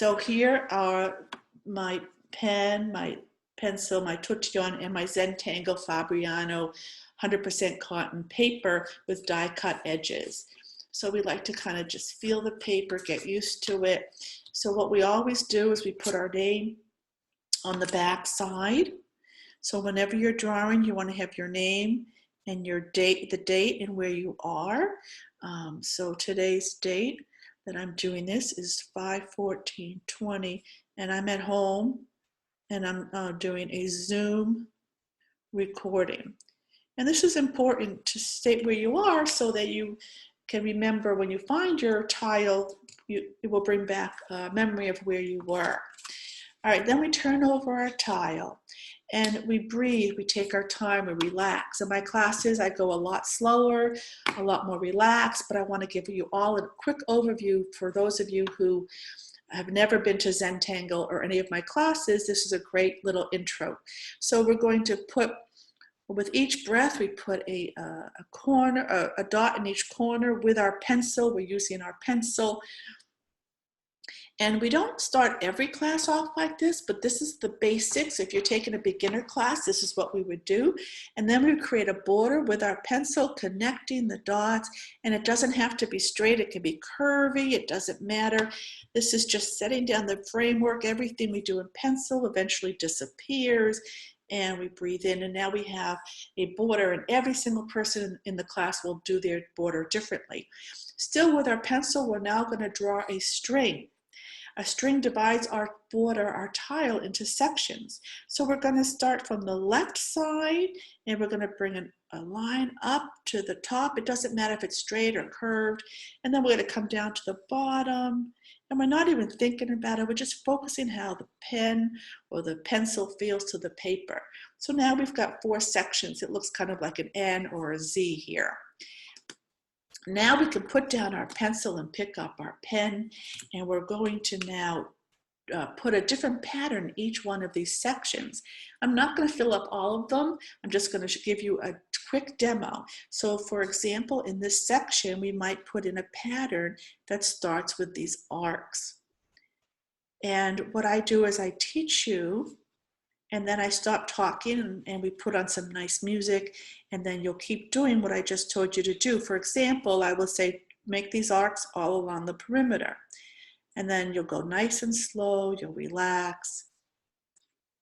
So here are my pen, my pencil, my Tortillon, and my Zentangle Fabriano 100% cotton paper with die cut edges. So we like to kind of just feel the paper, get used to it. So what we always do is we put our name on the back side. So whenever you're drawing, you want to have your name and your date, the date and where you are. So today's date that I'm doing this is 5/14/20, and I'm at home and I'm doing a Zoom recording. And this is important to state where you are so that you can remember when you find your tile, it will bring back a memory of where you were. All right, then we turn over our tile and we breathe, we take our time, we relax. In my classes, I go a lot slower, a lot more relaxed, but I want to give you all a quick overview for those of you who have never been to Zentangle or any of my classes. This is a great little intro. So we're going to put, with each breath, we put a corner, a dot in each corner with our pencil. We're using our pencil. And we don't start every class off like this, but this is the basics. If you're taking a beginner class, this is what we would do. And then we create a border with our pencil, connecting the dots. And it doesn't have to be straight. It can be curvy. It doesn't matter. This is just setting down the framework. Everything we do in pencil eventually disappears. And we breathe in. And now we have a border. And every single person in the class will do their border differently. Still with our pencil, we're now going to draw a string. A string divides our border, our tile, into sections. So we're going to start from the left side and we're going to bring a line up to the top. It doesn't matter if it's straight or curved. And then we're going to come down to the bottom. And we're not even thinking about it. We're just focusing how the pen or the pencil feels to the paper. So now we've got 4 sections. It looks kind of like an N or a Z here. Now we can put down our pencil and pick up our pen, and we're going to now put a different pattern in each one of these sections. I'm not going to fill up all of them. I'm just going to give you a quick demo. So for example, in this section, we might put in a pattern that starts with these arcs. And what I do is I teach you, and then I stop talking and we put on some nice music, and then you'll keep doing what I just told you to do. For example, I will say, make these arcs all along the perimeter. And then you'll go nice and slow, you'll relax.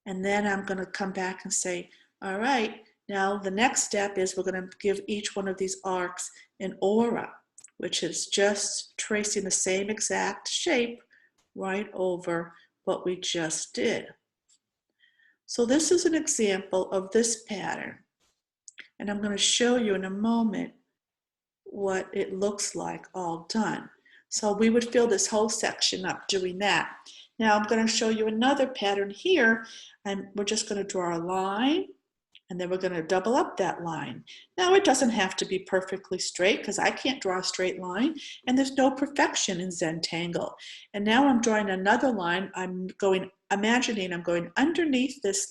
And then I'm gonna come back and say, all right, now the next step is we're gonna give each one of these arcs an aura, which is just tracing the same exact shape right over what we just did. So this is an example of this pattern, and I'm going to show you in a moment what it looks like all done. So we would fill this whole section up doing that. Now I'm going to show you another pattern here, and we're just going to draw a line, and then we're going to double up that line. Now it doesn't have to be perfectly straight because I can't draw a straight line, and there's no perfection in Zentangle. And now I'm drawing another line. Imagining I'm going underneath this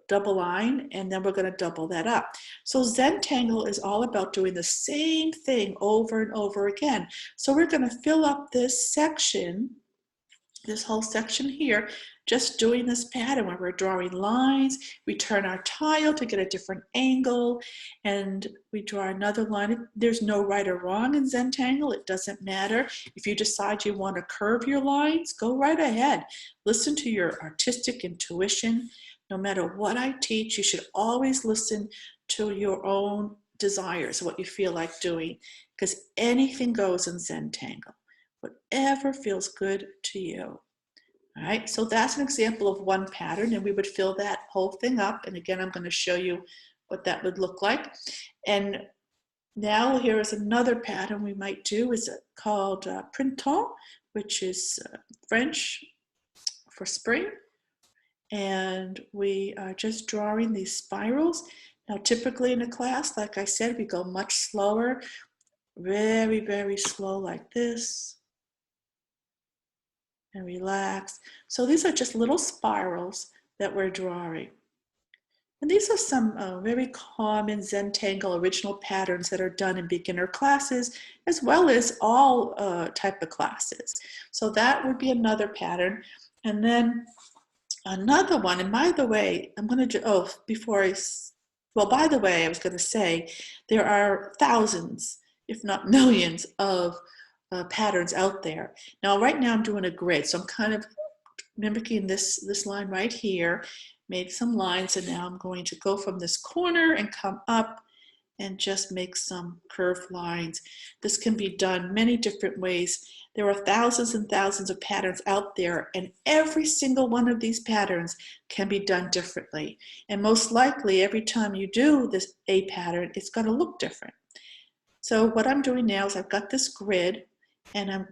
double line, and then we're going to double that up. So Zentangle is all about doing the same thing over and over again. So we're going to fill up this section, this whole section here, just doing this pattern where we're drawing lines. We turn our tile to get a different angle, and we draw another line. There's no right or wrong in Zentangle. It doesn't matter. If you decide you want to curve your lines, go right ahead. Listen to your artistic intuition. No matter what I teach, you should always listen to your own desires, what you feel like doing, because anything goes in Zentangle. Whatever feels good to you. All right, so that's an example of one pattern, and we would fill that whole thing up. And again, I'm going to show you what that would look like. And now here is another pattern we might do. Is called printemps, which is French for spring. And we are just drawing these spirals. Now, typically in a class, like I said, we go much slower, very, very slow like this. And relax. So these are just little spirals that we're drawing. And these are some very common Zentangle original patterns that are done in beginner classes, as well as all type of classes. So that would be another pattern. And then another one, and by the way, I'm going to do, oh, before I, well, by the way, I was going to say, there are thousands, if not millions, of patterns out there. Now, right now I'm doing a grid, so I'm kind of mimicking this line right here, made some lines, and now I'm going to go from this corner and come up and just make some curved lines. This can be done many different ways. There are thousands and thousands of patterns out there, and every single one of these patterns can be done differently. And most likely, every time you do this a pattern, it's going to look different. So what I'm doing now is I've got this grid, and I'm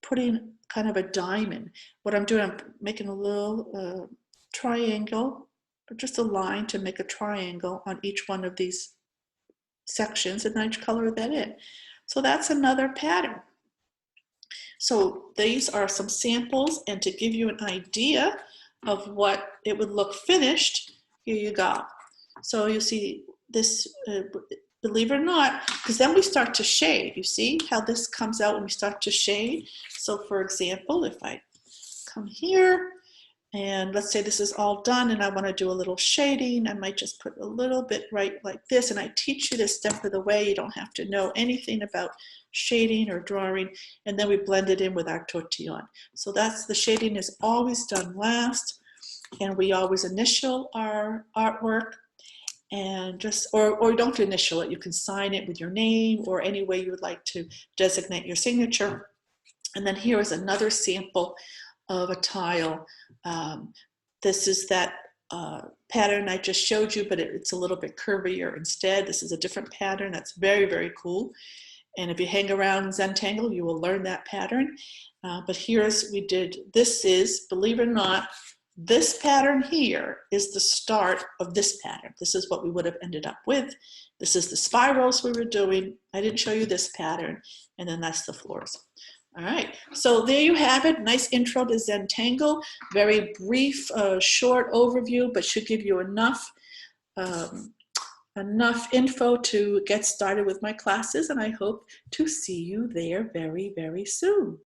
putting kind of a diamond. What I'm doing, I'm making a little triangle, or just a line to make a triangle on each one of these sections, and I color that in. So that's another pattern. So these are some samples, and to give you an idea of what it would look finished, here you go. So you see this, believe it or not, because then we start to shade. You see how this comes out when we start to shade? So for example, if I come here, and let's say this is all done and I want to do a little shading, I might just put a little bit right like this, and I teach you this step of the way. You don't have to know anything about shading or drawing, and then we blend it in with our tortillon. So that's, the shading is always done last, and we always initial our artwork, and just, or don't initial it, you can sign it with your name or any way you would like to designate your signature. And then here is another sample of a tile. This is that pattern I just showed you, but it's a little bit curvier instead. This is a different pattern that's very, very cool. And if you hang around Zentangle, you will learn that pattern. But here's, we did, this is, believe it or not, this pattern here is the start of this pattern. This is what we would have ended up with. This is the spirals we were doing. I didn't show you this pattern. And then that's the floors. All right, so there you have it. Nice intro to Zentangle. Very brief, short overview, but should give you enough info to get started with my classes, and I hope to see you there very, very soon.